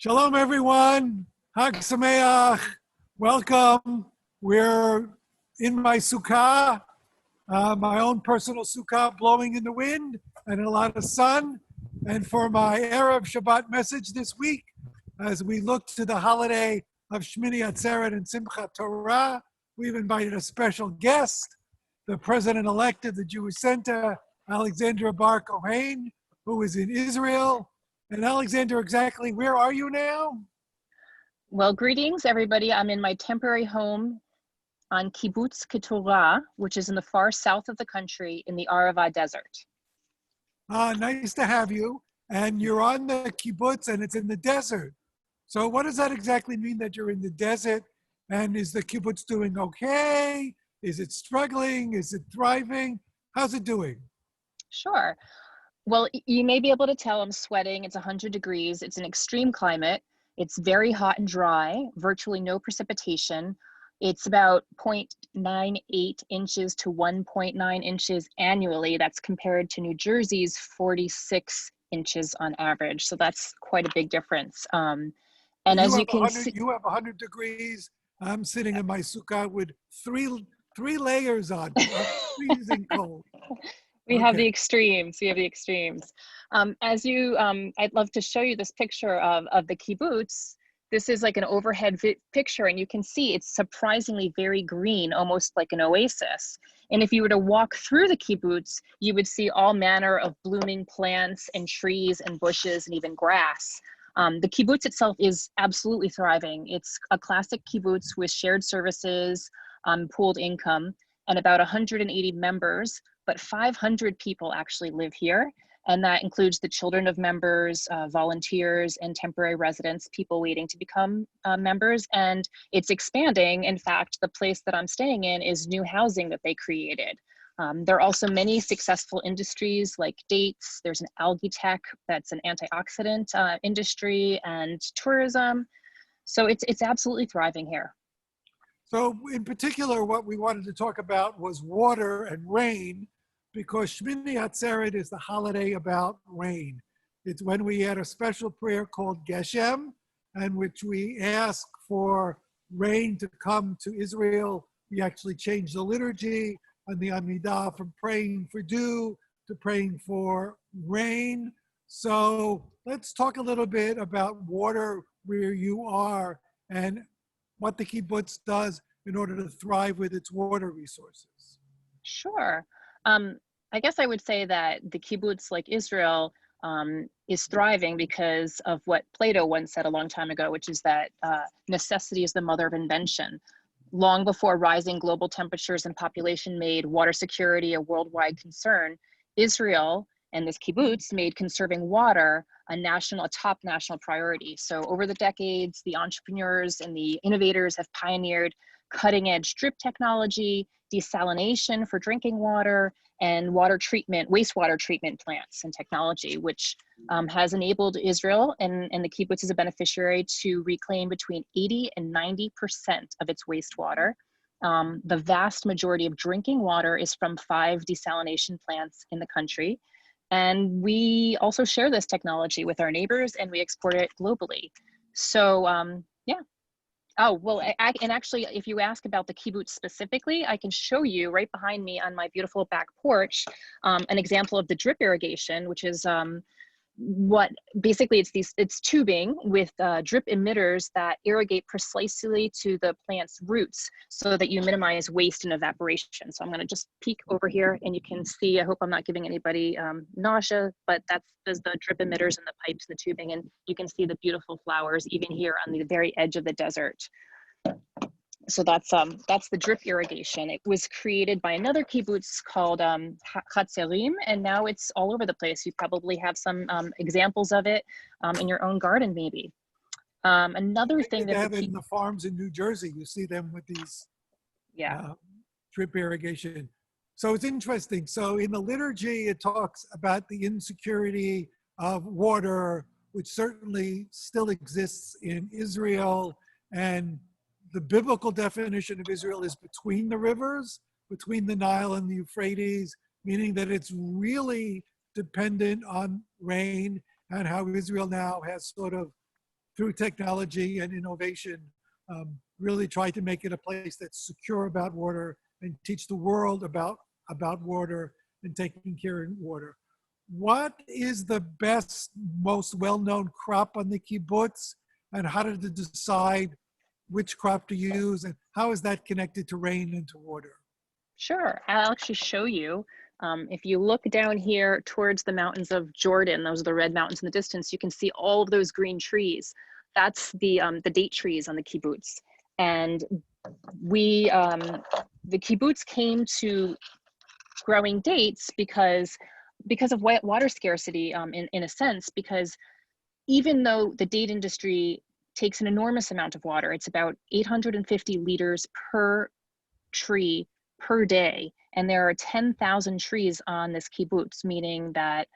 Shalom, everyone. Hag Sameach. Welcome. We're in my sukkah, my own personal sukkah, blowing in the wind and a lot of sun. And for my Erev Shabbat message this week, as we look to the holiday of Shmini Atzeret and Simchat Torah, we've invited a special guest, the president-elect of the Jewish Center, Alexandra Bar-Cohen, who is in Israel. And Alexandra, exactly where are you now? Well, greetings, everybody. I'm in my temporary home on Kibbutz Keturah, which is in the far south of the country in the Arava Desert. Nice to have you. And you're on the kibbutz and it's in the desert. So what does that exactly mean that you're in the desert? And is the kibbutz doing okay? Is it struggling? Is it thriving? How's it doing? Sure. Well, you may be able to tell I'm sweating. It's 100 degrees. It's an extreme climate. It's very hot and dry, virtually no precipitation. It's about 0.98 inches to 1.9 inches annually. That's compared to New Jersey's 46 inches on average. So that's quite a big difference. And as you can see, you have 100 degrees. I'm sitting in my sukkah with three layers on. I'm freezing cold. We have the extremes. We have the extremes. I'd love to show you this picture of the kibbutz. This is like an overhead picture, and you can see it's surprisingly very green, almost like an oasis. And if you were to walk through the kibbutz, you would see all manner of blooming plants and trees and bushes and even grass. The kibbutz itself is absolutely thriving. It's a classic kibbutz with shared services, pooled income, and about 180 members. But 500 people actually live here, and that includes the children of members, volunteers, and temporary residents, people waiting to become members, and it's expanding. In fact, the place that I'm staying in is new housing that they created. There are also many successful industries like dates. There's an algae tech that's an antioxidant industry, and tourism. So it's absolutely thriving here. So in particular, what we wanted to talk about was water and rain, because Shmini Atzeret is the holiday about rain. It's when we had a special prayer called Geshem, in which we ask for rain to come to Israel. We actually changed the liturgy on the Amidah from praying for dew to praying for rain. So let's talk a little bit about water where you are and what the kibbutz does in order to thrive with its water resources. Sure. I guess I would say that the kibbutz, like Israel, is thriving because of what Plato once said a long time ago, which is that necessity is the mother of invention. Long before rising global temperatures and population made water security a worldwide concern, Israel and this kibbutz made conserving water a top national priority. So over the decades, the entrepreneurs and the innovators have pioneered cutting edge drip technology, desalination for drinking water, and water treatment, wastewater treatment plants and technology, which has enabled Israel and the kibbutz as a beneficiary to reclaim between 80 and 90% of its wastewater. The vast majority of drinking water is from 5 desalination plants in the country. And we also share this technology with our neighbors, and we export it globally. So yeah. Oh, well, and actually, if you ask about the kibbutz specifically, I can show you right behind me on my beautiful back porch, an example of the drip irrigation, which is what basically it's tubing with drip emitters that irrigate precisely to the plant's roots so that you minimize waste and evaporation. So I'm going to just peek over here and you can see, I hope I'm not giving anybody nausea, but that's the drip emitters and the pipes and the tubing, and you can see the beautiful flowers even here on the very edge of the desert. So that's the drip irrigation. It was created by another kibbutz called Hatzerim, and now it's all over the place. You probably have some examples of it in your own garden, maybe. Another thing that they have in the farms in New Jersey, you see them with these drip irrigation. So it's interesting. So in the liturgy, it talks about the insecurity of water, which certainly still exists in Israel, and the biblical definition of Israel is between the rivers, between the Nile and the Euphrates, meaning that it's really dependent on rain, and how Israel now has sort of through technology and innovation, really try to make it a place that's secure about water and teach the world about water and taking care of water. What is the best, most well-known crop on the kibbutz, and how did it decide which crop to use, and how is that connected to rain and to water? Sure, I'll actually show you. If you look down here towards the mountains of Jordan, those are the red mountains in the distance, you can see all of those green trees. That's the date trees on the kibbutz. And the kibbutz came to growing dates because of water scarcity, in a sense, because even though the date industry takes an enormous amount of water, it's about 850 liters per tree per day, and there are 10,000 trees on this kibbutz, meaning that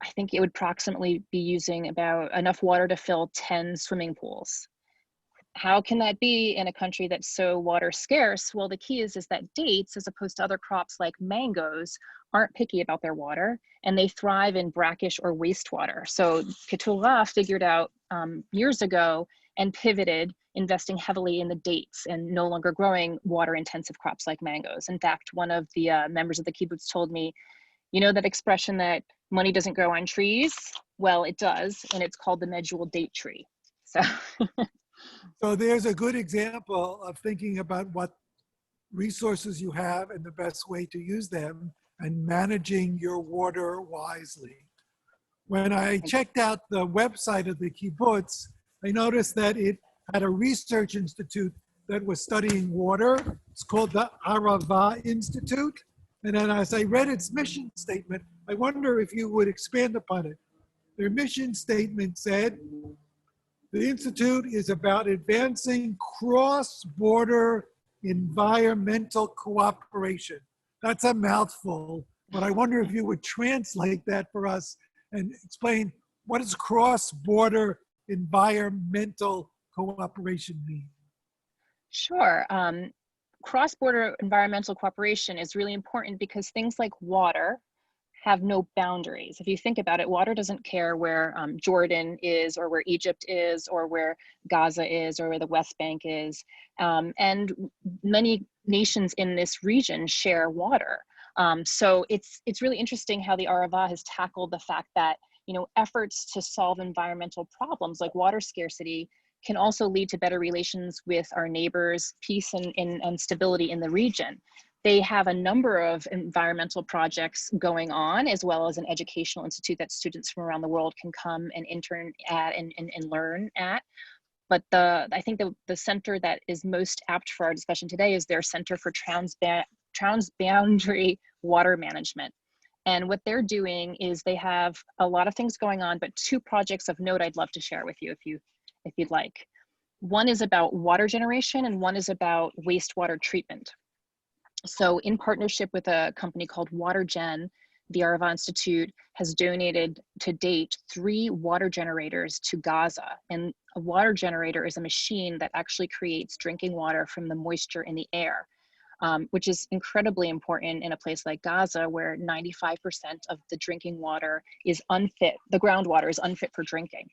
I think it would approximately be using about enough water to fill 10 swimming pools. How can that be in a country that's so water scarce? Well, the key is that dates, as opposed to other crops like mangoes, aren't picky about their water, and they thrive in brackish or wastewater. So Keturah figured out years ago and pivoted, investing heavily in the dates and no longer growing water intensive crops like mangoes. In fact, one of the members of the kibbutz told me, you know that expression that money doesn't grow on trees? Well, it does, and it's called the medjool date tree. So. So there's a good example of thinking about what resources you have and the best way to use them and managing your water wisely. When I checked out the website of the kibbutz, I noticed that it had a research institute that was studying water. It's called the Arava Institute. And then as I read its mission statement, I wonder if you would expand upon it. Their mission statement said, the Institute is about advancing cross-border environmental cooperation. That's a mouthful, but I wonder if you would translate that for us and explain what does cross-border environmental cooperation mean? Sure. Cross-border environmental cooperation is really important because things like water have no boundaries. If you think about it, water doesn't care where Jordan is, or where Egypt is, or where Gaza is, or where the West Bank is. And many nations in this region share water. So it's really interesting how the Arava has tackled the fact that, you know, efforts to solve environmental problems like water scarcity can also lead to better relations with our neighbors, peace and stability in the region. They have a number of environmental projects going on, as well as an educational institute that students from around the world can come and intern at and learn at. But I think the center that is most apt for our discussion today is their Center for Transboundary Water Management. And what they're doing is they have a lot of things going on, but two projects of note I'd love to share with you if you'd like. One is about water generation and one is about wastewater treatment. So in partnership with a company called WaterGen, the Arava Institute has donated to date 3 water generators to Gaza. And a water generator is a machine that actually creates drinking water from the moisture in the air, which is incredibly important in a place like Gaza, where 95% of the drinking water is unfit, the groundwater is unfit for drinking.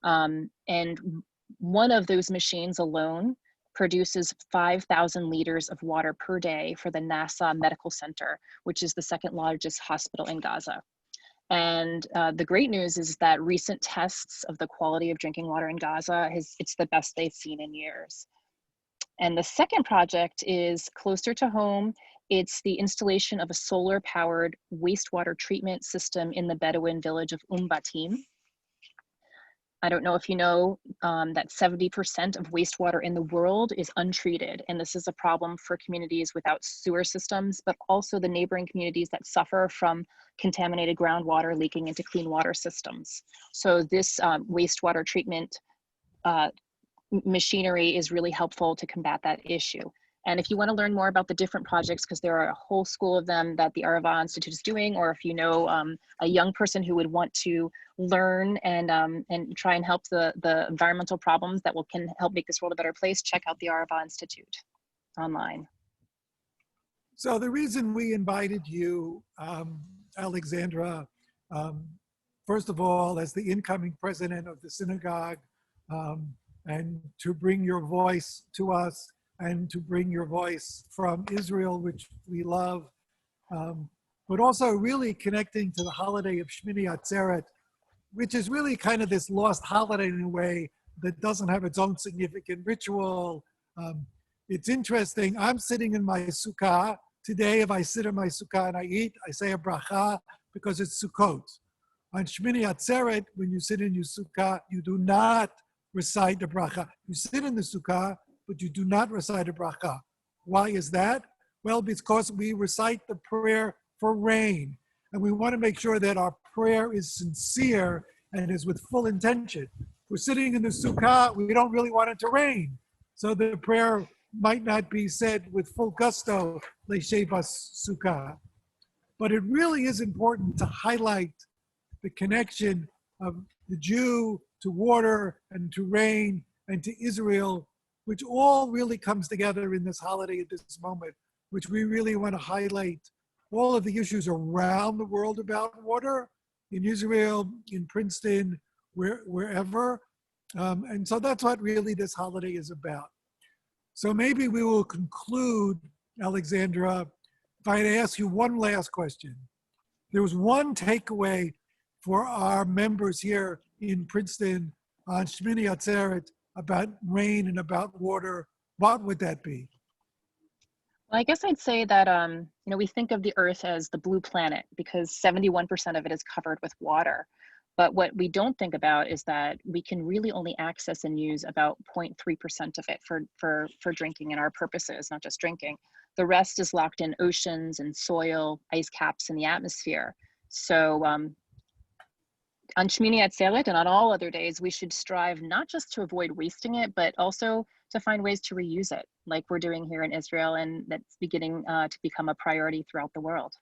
And one of those machines alone produces 5,000 liters of water per day for the NASA Medical Center, which is the second largest hospital in Gaza. And the great news is that recent tests of the quality of drinking water in Gaza, it's the best they've seen in years. And the second project is closer to home. It's the installation of a solar-powered wastewater treatment system in the Bedouin village of Batim. I don't know if you know that 70% of wastewater in the world is untreated. And this is a problem for communities without sewer systems, but also the neighboring communities that suffer from contaminated groundwater leaking into clean water systems. So this wastewater treatment machinery is really helpful to combat that issue. And if you want to learn more about the different projects, because there are a whole school of them that the Arava Institute is doing, or if you know a young person who would want to learn and try and help the environmental problems that can help make this world a better place, check out the Arava Institute online. So the reason we invited you, Alexandra, first of all, as the incoming president of the synagogue, and to bring your voice to us and to bring your voice from Israel, which we love, but also really connecting to the holiday of Shmini Atzeret, which is really kind of this lost holiday in a way that doesn't have its own significant ritual. It's interesting, I'm sitting in my sukkah. Today, if I sit in my sukkah and I eat, I say a bracha because it's Sukkot. On Shmini Atzeret, when you sit in your sukkah, you do not recite the bracha. You sit in the sukkah, but you do not recite a bracha. Why is that? Well, because we recite the prayer for rain. And we want to make sure that our prayer is sincere and is with full intention. We're sitting in the sukkah, we don't really want it to rain. So the prayer might not be said with full gusto, Le'shevas sukkah. But it really is important to highlight the connection of the Jew to water and to rain and to Israel, which all really comes together in this holiday at this moment, which we really want to highlight all of the issues around the world about water, in Israel, in Princeton, wherever. And so that's what really this holiday is about. So maybe we will conclude, Alexandra, if I ask you one last question. There was one takeaway for our members here in Princeton on Shmini Atzeret about rain and about water. What would that be? Well, I guess I'd say that, we think of the Earth as the blue planet because 71% of it is covered with water. But what we don't think about is that we can really only access and use about 0.3% of it for drinking and our purposes, not just drinking. The rest is locked in oceans and soil, ice caps in the atmosphere. So on Shmini Atzeret and on all other days, we should strive not just to avoid wasting it, but also to find ways to reuse it, like we're doing here in Israel, and that's beginning to become a priority throughout the world.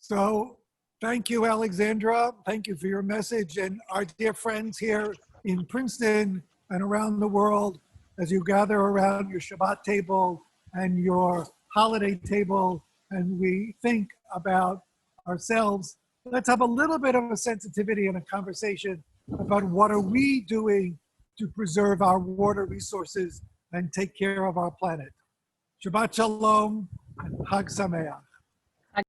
So thank you, Alexandra. Thank you for your message. And our dear friends here in Princeton and around the world, as you gather around your Shabbat table and your holiday table, and we think about ourselves, let's have a little bit of a sensitivity and a conversation about what are we doing to preserve our water resources and take care of our planet. Shabbat Shalom and Chag Sameach.